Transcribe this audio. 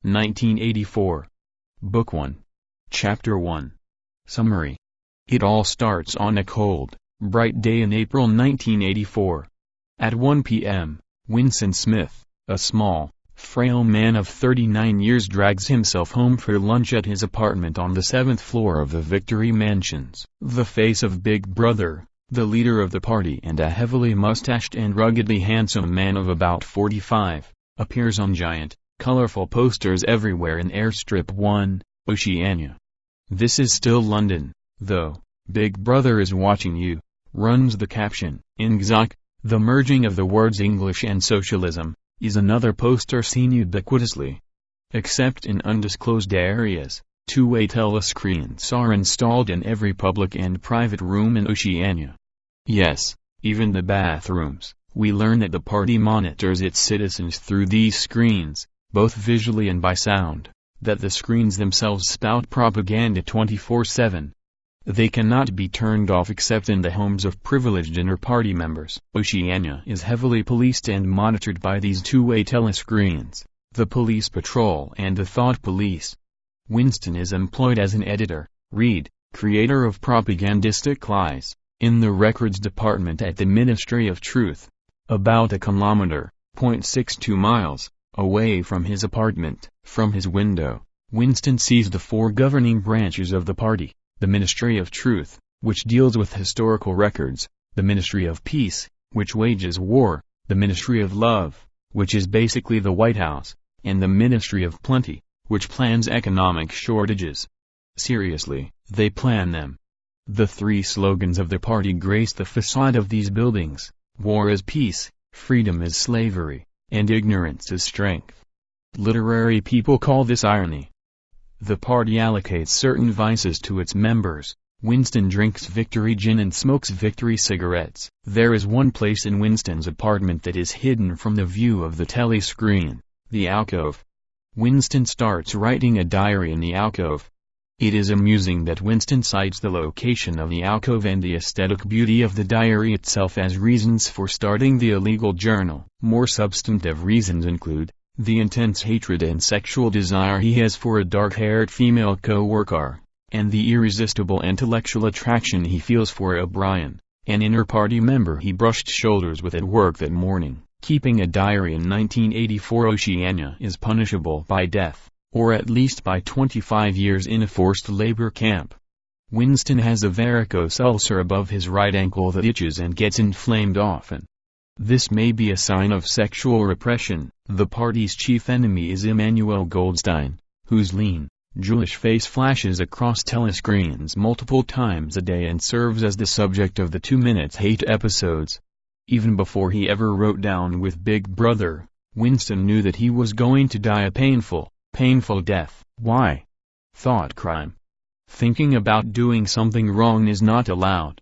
1984. Book 1. Chapter 1. Summary. It all starts on a cold, bright day in April 1984. At 1 p.m., Winston Smith, a small, frail man of 39 years, drags himself home for lunch at his apartment on the 7th floor of the Victory Mansions. The face of Big Brother, the leader of the party and a heavily mustached and ruggedly handsome man of about 45, appears on giant, colorful posters everywhere in Airstrip 1, Oceania. "This is still London, though, Big Brother is watching you," runs the caption. "Ingzak," the merging of the words English and socialism, is another poster seen ubiquitously. Except in undisclosed areas, two-way telescreens are installed in every public and private room in Oceania. Yes, even the bathrooms. We learn that the party monitors its citizens through these screens, both visually and by sound, that the screens themselves spout propaganda 24/7. They cannot be turned off except in the homes of privileged inner-party members. Oceania is heavily policed and monitored by these two-way telescreens, the police patrol and the thought police. Winston is employed as an editor, creator of propagandistic lies, in the records department at the Ministry of Truth. About a kilometer, (0.62 miles), away from his apartment, from his window, Winston sees the four governing branches of the party: the Ministry of Truth, which deals with historical records; the Ministry of Peace, which wages war; the Ministry of Love, which is basically the White House; and the Ministry of Plenty, which plans economic shortages. Seriously, they plan them. The three slogans of the party grace the facade of these buildings: war is peace, freedom is slavery, and ignorance is strength. Literary people call this irony. The party allocates certain vices to its members. Winston drinks Victory gin and smokes Victory cigarettes. There is one place in Winston's apartment that is hidden from the view of the telescreen: the alcove. Winston starts writing a diary in the alcove. It is amusing that Winston cites the location of the alcove and the aesthetic beauty of the diary itself as reasons for starting the illegal journal. More substantive reasons include the intense hatred and sexual desire he has for a dark-haired female co-worker, and the irresistible intellectual attraction he feels for O'Brien, an inner-party member he brushed shoulders with at work that morning. Keeping a diary in 1984 Oceania is punishable by death, or at least by 25 years in a forced labor camp. Winston has a varicose ulcer above his right ankle that itches and gets inflamed often. This may be a sign of sexual repression. The party's chief enemy is Emmanuel Goldstein, whose lean, Jewish face flashes across telescreens multiple times a day and serves as the subject of the 2 Minutes Hate episodes. Even before he ever wrote down with Big Brother, Winston knew that he was going to die a painful death. Why? Thought crime. Thinking about doing something wrong is not allowed.